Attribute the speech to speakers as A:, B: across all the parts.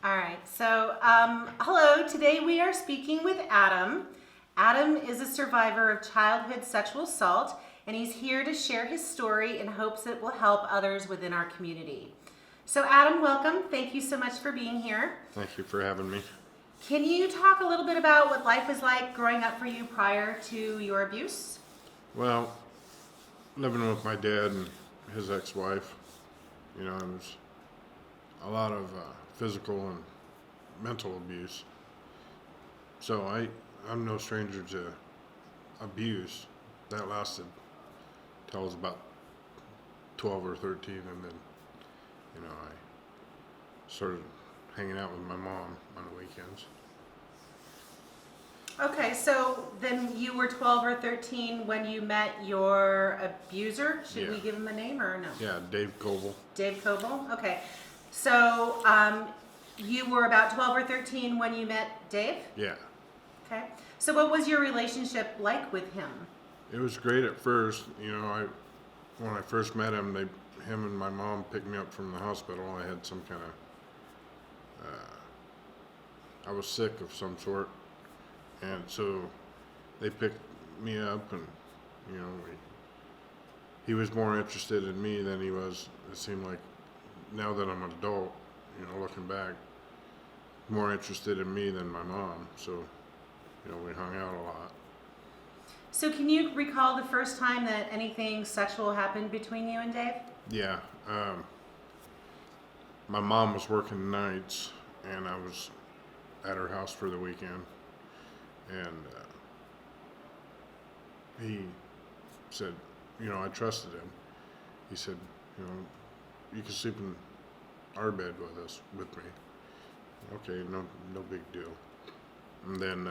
A: All right, so hello. Today we are speaking with Adam. Adam is a survivor of childhood sexual assault, and he's here to share his story in hopes it will help others within our community. So, Adam, welcome. Thank you so much for being here.
B: Thank you for having me.
A: Can you talk a little bit about what life was like growing up for you prior to your abuse?
B: Well, living with my dad and his ex-wife, it was a lot of physical and mental abuse. So I'm no stranger to abuse. That lasted till I was about 12 or 13, and then, I started hanging out with my mom on the weekends.
A: Okay, so then you were 12 or 13 when you met your abuser. Should we
B: Yeah.
A: give him a name or no?
B: Yeah, Dave Coble.
A: Dave Coble? Okay. So you were about 12 or 13 when you met Dave?
B: Yeah.
A: Okay. So what was your relationship like with him?
B: It was great at first. When I first met him, him and my mom picked me up from the hospital. I had some kind of, I was sick of some sort, and so they picked me up, and he was more interested in me than he was. It seemed like now that I'm an adult, looking back, more interested in me than my mom. So, we hung out a lot.
A: So can you recall the first time that anything sexual happened between you and Dave?
B: Yeah. My mom was working nights, and I was at her house for the weekend. And he said, I trusted him. He said, you can sleep in our bed with me. Okay, no big deal. And then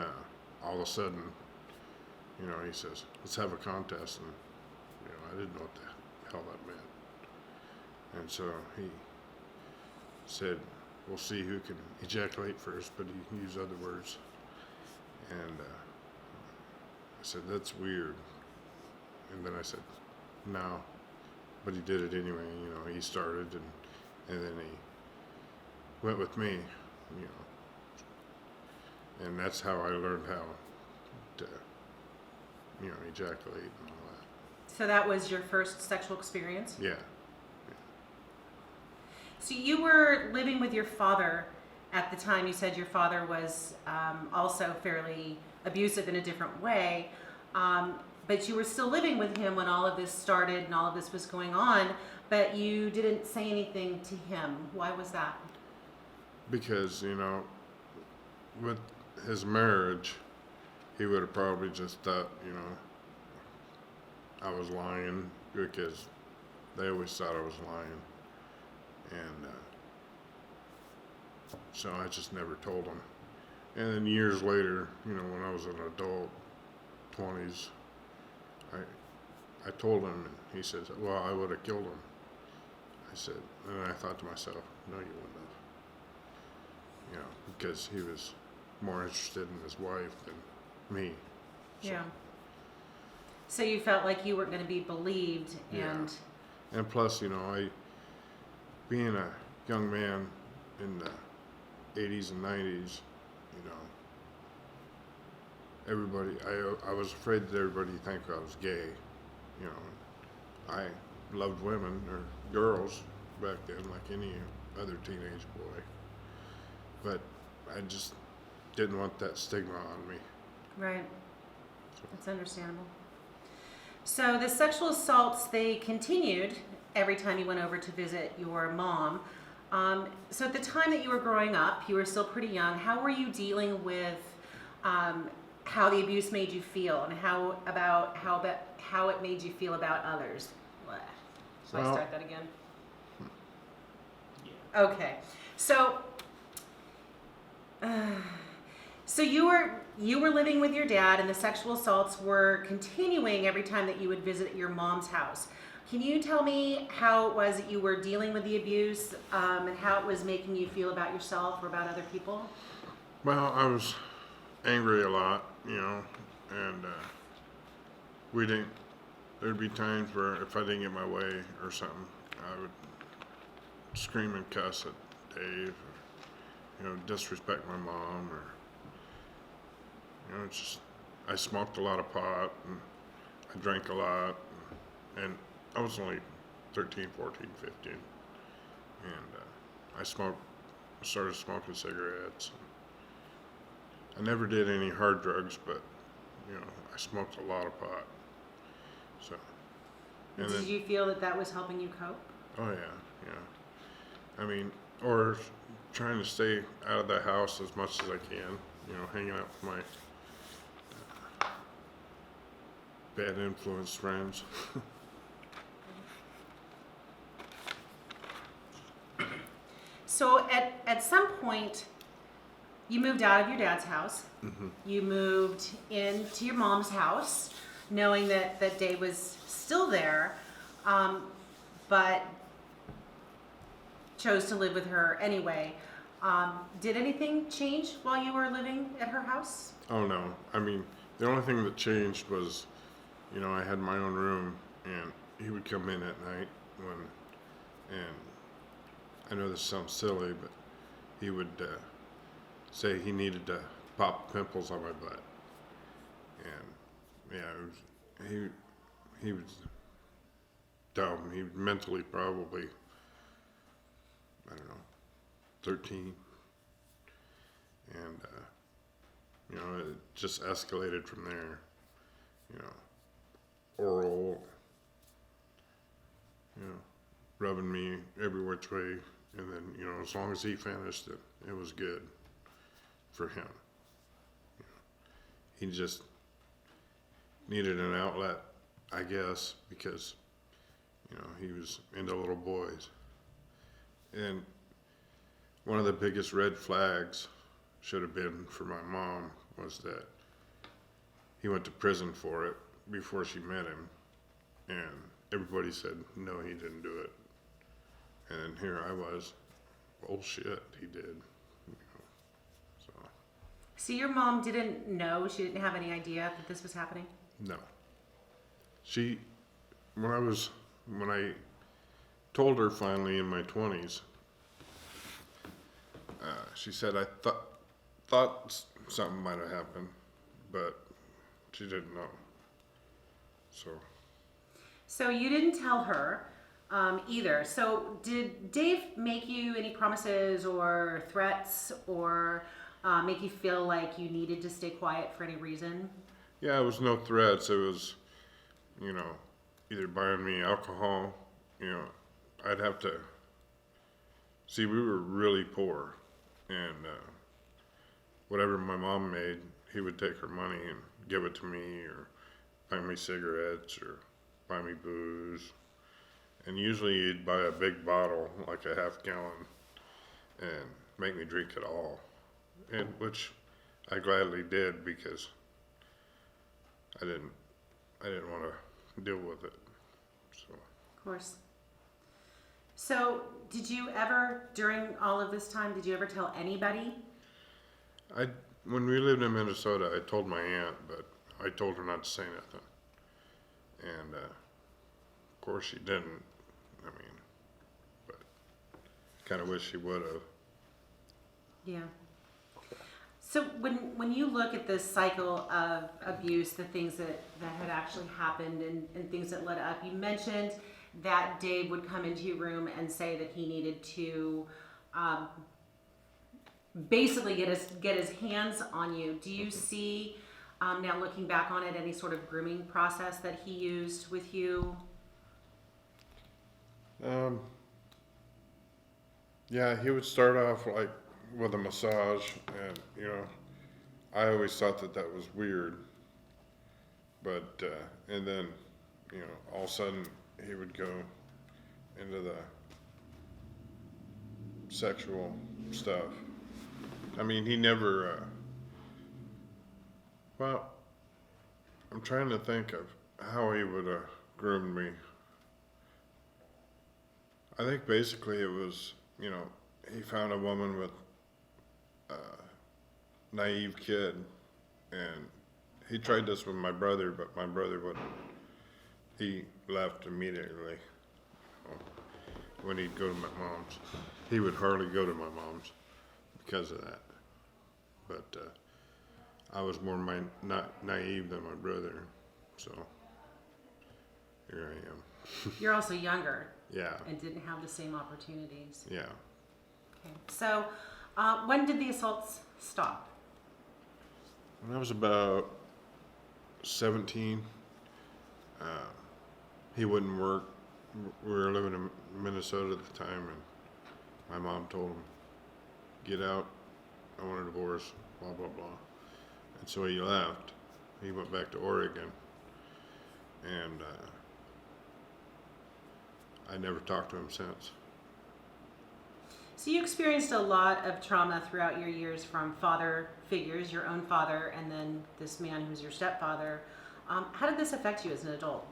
B: all of a sudden, he says, let's have a contest. And, I didn't know what the hell that meant. And so he said, we'll see who can ejaculate first, but he used other words. And I said, that's weird. And then I said, no. But he did it anyway. He started, and then he went with me, And that's how I learned how to, ejaculate and all that.
A: So that was your first sexual experience?
B: Yeah.
A: So you were living with your father at the time. You said your father was also fairly abusive in a different way, but you were still living with him when all of this started and all of this was going on, but you didn't say anything to him. Why was that?
B: Because, with his marriage, he would have probably just thought, I was lying, because they always thought I was lying. And so I just never told him. And then years later, when I was an adult, 20s, I told him, and he says, well, I would have killed him. I said, and I thought to myself, no, you wouldn't have. Because he was more interested in his wife than me. So,
A: Yeah. So you felt like you weren't going to be believed, and
B: and plus, being a young man in the 80s and 90s, everybody, I was afraid that everybody would think I was gay. I loved women or girls back then, like any other teenage boy. But I just didn't want that stigma on me.
A: right. That's understandable. So the sexual assaults, they continued every time you went over to visit your mom. So at the time that you were growing up, you were still pretty young. How were you dealing with how the abuse made you feel, and how it made you feel about others? Blah. Shall I start that again? Yeah. Okay. So you were living with your dad, and the sexual assaults were continuing every time that you would visit your mom's house. Can you tell me how it was that you were dealing with the abuse, and how it was making you feel about yourself or about other people?
B: Well, I was angry a lot, and there'd be times where if I didn't get my way or something, I would scream and cuss at Dave, disrespect my mom, or, it's just, I smoked a lot of pot, and I drank a lot, and I was only 13, 14, 15, and I started smoking cigarettes. I never did any hard drugs, but, I smoked a lot of pot, so. And
A: Did
B: then,
A: you feel that that was helping you cope?
B: oh yeah, yeah. I mean, or trying to stay out of the house as much as I can, hanging out with my bad influence friends.
A: So at some point, you moved out of your dad's house.
B: Mm-hmm.
A: You moved into your mom's house, knowing that Dave was still there, but chose to live with her anyway. Did anything change while you were living at her house?
B: Oh no, I mean, the only thing that changed was, I had my own room, and he would come in at night and I know this sounds silly, but he would say he needed to pop pimples on my butt, and yeah, he was dumb. He mentally probably, I don't know, 13, and it just escalated from there. Oral, rubbing me every which way, and then as long as he finished it, it was good for him. He just needed an outlet, I guess, because he was into little boys. And one of the biggest red flags should have been for my mom was that he went to prison for it before she met him, and everybody said no, he didn't do it. And here I was, oh shit, he did. So
A: So your mom didn't know, she didn't have any idea that this was happening?
B: no, when I told her finally in my 20s, she said I thought something might have happened, but she didn't know.
A: So you didn't tell her either. So did Dave make you any promises or threats, or make you feel like you needed to stay quiet for any reason?
B: Yeah, it was no threats. It was, either buying me alcohol. I'd have to see. We were really poor, and whatever my mom made, he would take her money and give it to me, or buy me cigarettes, or buy me booze. And usually he'd buy a big bottle, like a half gallon, and make me drink it all. And which I gladly did, because I didn't want to deal with it. So.
A: Of course. So did you ever, during all of this time, did you ever tell anybody?
B: When we lived in Minnesota, I told my aunt, but I told her not to say nothing. And of course she didn't. I mean, but kind of wish she would have.
A: Yeah. So when you look at this cycle of abuse, the things that had actually happened and things that led up, you mentioned that Dave would come into your room and say that he needed to basically get his hands on you. Do you see, now looking back on it, any sort of grooming process that he used with you?
B: Yeah, he would start off like with a massage, and I always thought that was weird. But and then all of a sudden he would go into the sexual stuff. I mean, he never. Well, I'm trying to think of how he would have groomed me. I think basically it was, he found a woman with a naive kid, and he tried this with my brother, but my brother wouldn't. He left immediately when he'd go to my mom's. He would hardly go to my mom's. because of that. But I was more not naive than my brother, so here I am.
A: You're also younger
B: Yeah,
A: and didn't have the same opportunities.
B: yeah.
A: Okay. So, when did the assaults stop?
B: When I was about 17, uh, he wouldn't work. We were living in Minnesota at the time, and my mom told him, "Get out. I want a divorce." Blah blah blah. And so he left. He went back to Oregon, and I never talked to him since.
A: So you experienced a lot of trauma throughout your years from father figures, your own father, and then this man who's your stepfather. How did this affect you as an adult?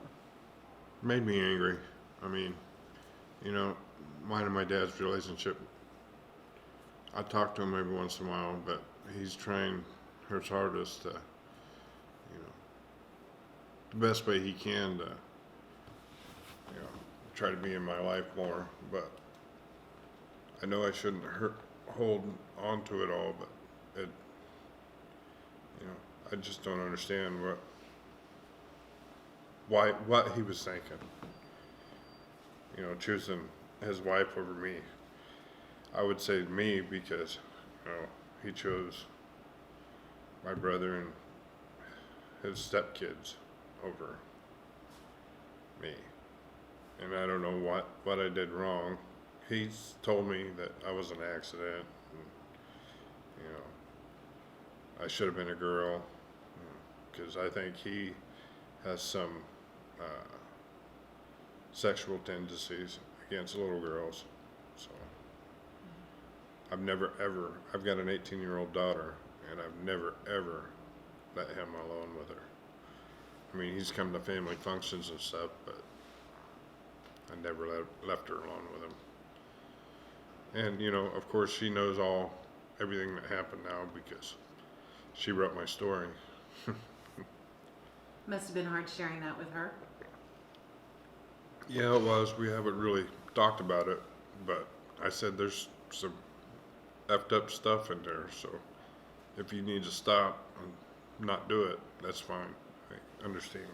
B: Made me angry. I mean, you know, mine and my dad's relationship, I talk to him every once in a while, but he's trying his hardest to, the best way he can to, try to be in my life more. But I know I shouldn't hold on to it all, but it, I just don't understand what he was thinking. Choosing his wife over me. I would say me because, he chose my brother and his stepkids over me. And I don't know what I did wrong. He's told me that I was an accident. And, I should have been a girl. Because I think he has some sexual tendencies against little girls. So I've never ever, I've got an 18-year-old daughter, and I've never ever let him alone with her. I mean, he's come to family functions and stuff, but I never left her alone with him. And, of course, she knows everything that happened now because she wrote my story.
A: Must have been hard sharing that with her.
B: Yeah, it was. We haven't really talked about it, but I said there's some effed up stuff in there, so if you need to stop and not do it, that's fine. I understand.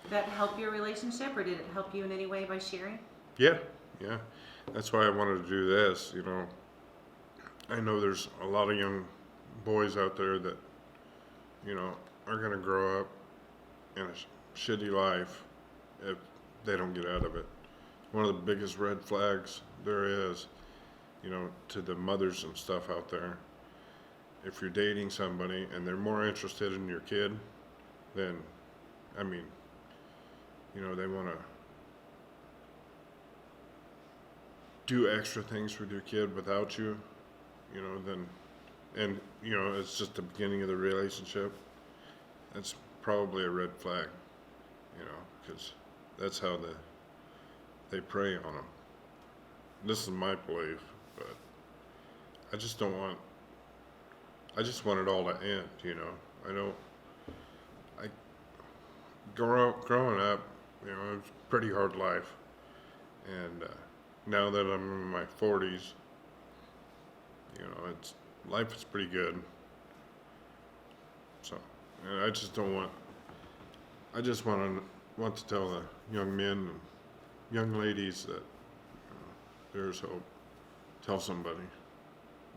A: Did that help your relationship, or did it help you in any way by sharing?
B: Yeah. That's why I wanted to do this, I know there's a lot of young boys out there that, are going to grow up in a shitty life if they don't get out of it. One of the biggest red flags there is, to the mothers and stuff out there, if you're dating somebody and they're more interested in your kid than, they want to do extra things with your kid without you, it's just the beginning of the relationship. That's probably a red flag, because that's how they prey on them. This is my belief, but I just want it all to end, growing up, it was a pretty hard life, and now that I'm in my 40s, life is pretty good. So, and I just want to tell the young men and young ladies that there's hope. Tell somebody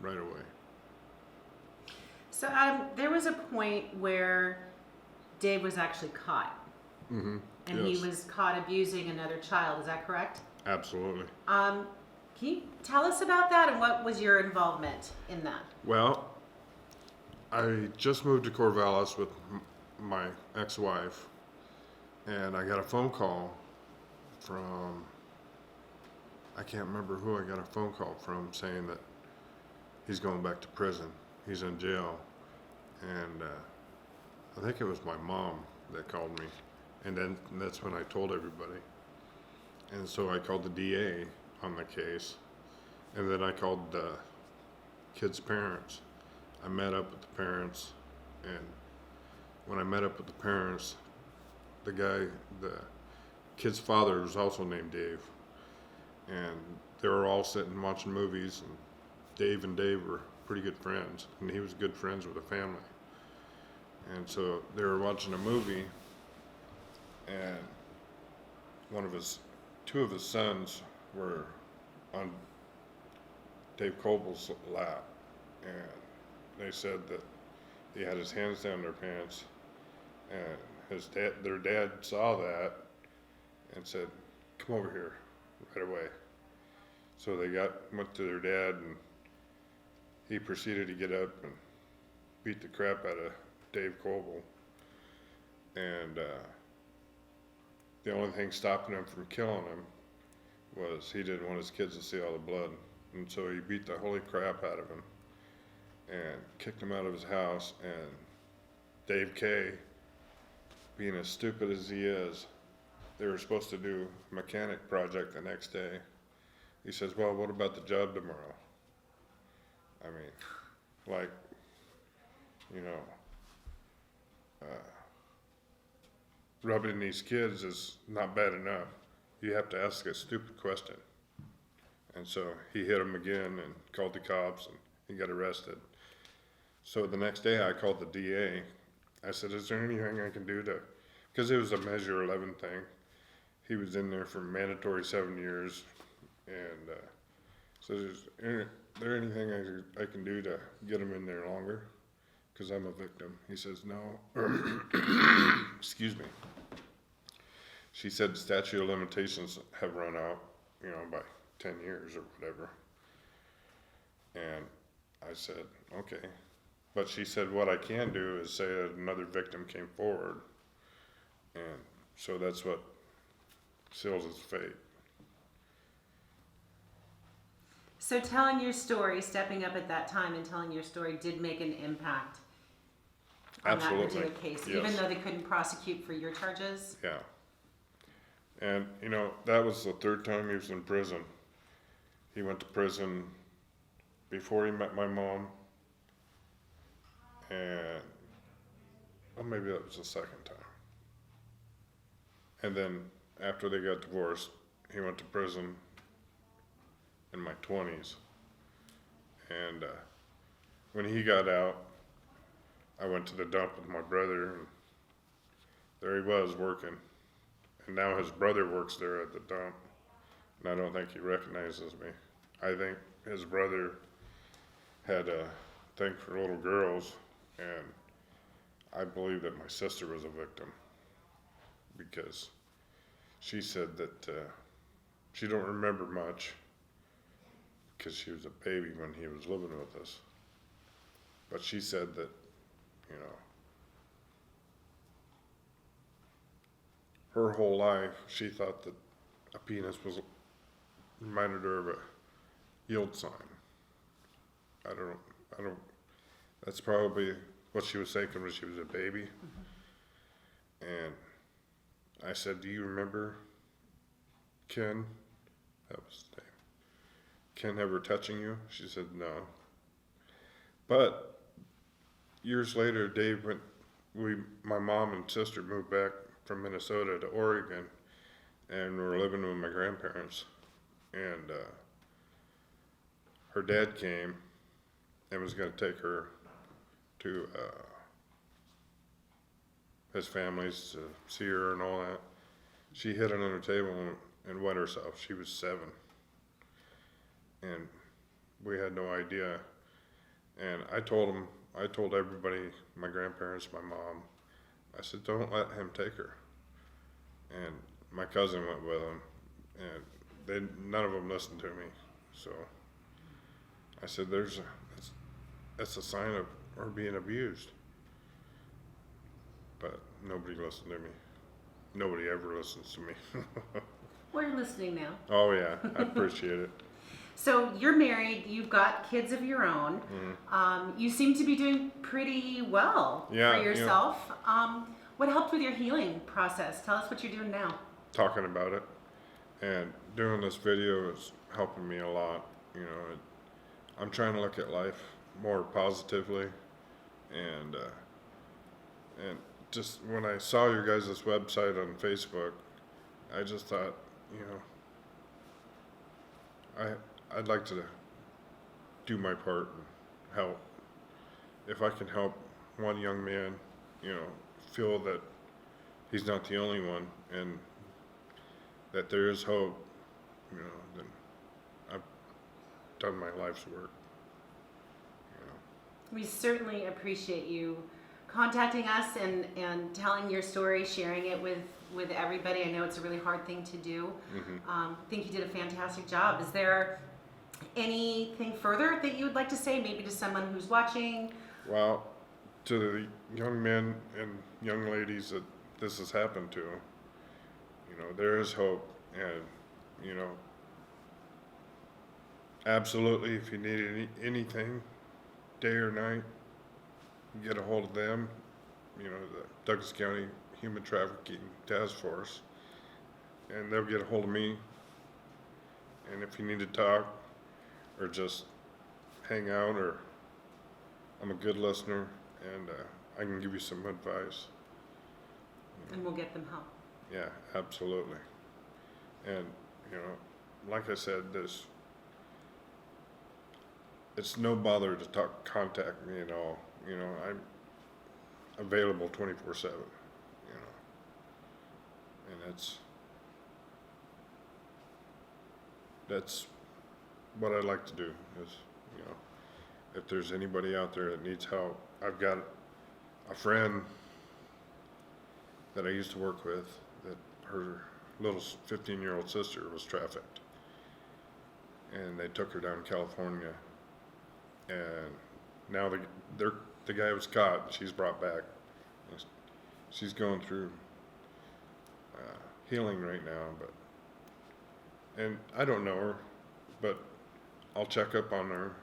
B: right away.
A: So there was a point where Dave was actually caught.
B: Mm-hmm.
A: And
B: yes.
A: He was caught abusing another child, is that correct?
B: Absolutely.
A: Can you tell us about that, and what was your involvement in that?
B: Well, I just moved to Corvallis with my ex-wife, and I got a phone call from, I can't remember who I got a phone call from, saying that he's going back to prison. He's in jail. And I think it was my mom that called me. And then that's when I told everybody. And so I called the DA on the case. And then I called the kid's parents. I met up with the parents. And when I met up with the parents, the kid's father was also named Dave. And they were all sitting watching movies, and Dave and Dave were pretty good friends, and he was good friends with the family. And so they were watching a movie, and two of his sons were on Dave Coble's lap, and they said that he had his hands down their pants, and their dad saw that and said, "Come over here right away." So they went to their dad, and he proceeded to get up and beat the crap out of Dave Coble. And the only thing stopping him from killing him was he didn't want his kids to see all the blood. And so he beat the holy crap out of him and kicked him out of his house. And Dave K., being as stupid as he is, they were supposed to do a mechanic project the next day. He says, "Well, what about the job tomorrow?" I mean, like, you know, rubbing these kids is not bad enough. You have to ask a stupid question. And so he hit him again and called the cops, and he got arrested. So the next day I called the DA. I said, "Is there anything I can do to," because it was a Measure 11 thing. He was in there for mandatory 7 years, and so is there anything I can do to get him in there longer? Because I'm a victim. He says, "No." Excuse me. She said statute of limitations have run out, by 10 years or whatever. And I said, "Okay." But she said, what I can do is say that another victim came forward. And so that's what seals his fate.
A: So telling your story, stepping up at that time and telling your story did make an impact on
B: Absolutely.
A: that particular case,
B: Yes.
A: even though they couldn't prosecute for your charges?
B: Yeah. And, that was the third time he was in prison. He went to prison before he met my mom, and maybe that was the second time. And then after they got divorced, he went to prison in my 20s. And when he got out, I went to the dump with my brother, and there he was working. And now his brother works there at the dump, and I don't think he recognizes me. I think his brother had a thing for little girls, and I believe that my sister was a victim, because she said that she don't remember much because she was a baby when he was living with us. But she said that, her whole life she thought that a penis reminded her of a yield sign. I don't, that's probably what she was thinking when she was a baby. Mm-hmm. And I said, "Do you remember Ken?" That was his name. "Ken ever touching you?" She said, "No." But years later, my mom and sister moved back from Minnesota to Oregon, and we were living with my grandparents. And her dad came and was going to take her to his family's to see her and all that. She hit it on her table and wet herself. She was 7. And we had no idea. And I told everybody, my grandparents, my mom, I said, "Don't let him take her." And my cousin went with him, and none of them listened to me. So I said, that's a sign of her being abused. But nobody listened to me. Nobody ever listens to me.
A: We're listening now.
B: Oh yeah, I appreciate it.
A: So you're married, you've got kids of your own.
B: Mm-hmm.
A: You seem to be doing pretty well for yourself. What helped with your healing process? Tell us what you're doing now.
B: Talking about it and doing this video is helping me a lot. I'm trying to look at life more positively, and just when I saw your guys' website on Facebook, I just thought, I'd like to do my part and help. If I can help one young man, feel that he's not the only one and that there is hope, then I've done my life's work.
A: We certainly appreciate you contacting us and telling your story, sharing it with everybody. I know it's a really hard thing to do. I think you did a fantastic job. Is there anything further that you would like to say, maybe to someone who's watching?
B: Well, to the young men and young ladies that this has happened to, there is hope, and absolutely, if you need anything, day or night, get a hold of them. The Douglas County Human Trafficking Task Force, and they'll get a hold of me. And if you need to talk or just hang out, or I'm a good listener, and I can give you some advice.
A: And we'll get them help.
B: Yeah, absolutely. And like I said, it's no bother to contact me at all. I'm available 24/7. And that's what I like to do. Is if there's anybody out there that needs help, I've got a friend that I used to work with that her little 15-year-old sister was trafficked, and they took her down to California, and now the guy was caught and she's brought back. She's going through healing right now, and I don't know her, but I'll check up on her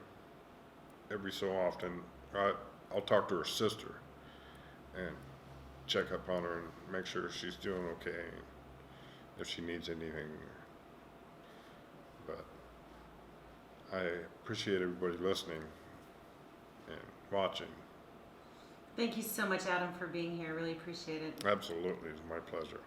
B: every so often. I'll talk to her sister and check up on her and make sure she's doing okay, if she needs anything. But I appreciate everybody listening and watching.
A: Thank you so much, Adam, for being here. I really appreciate it.
B: Absolutely, it's my pleasure.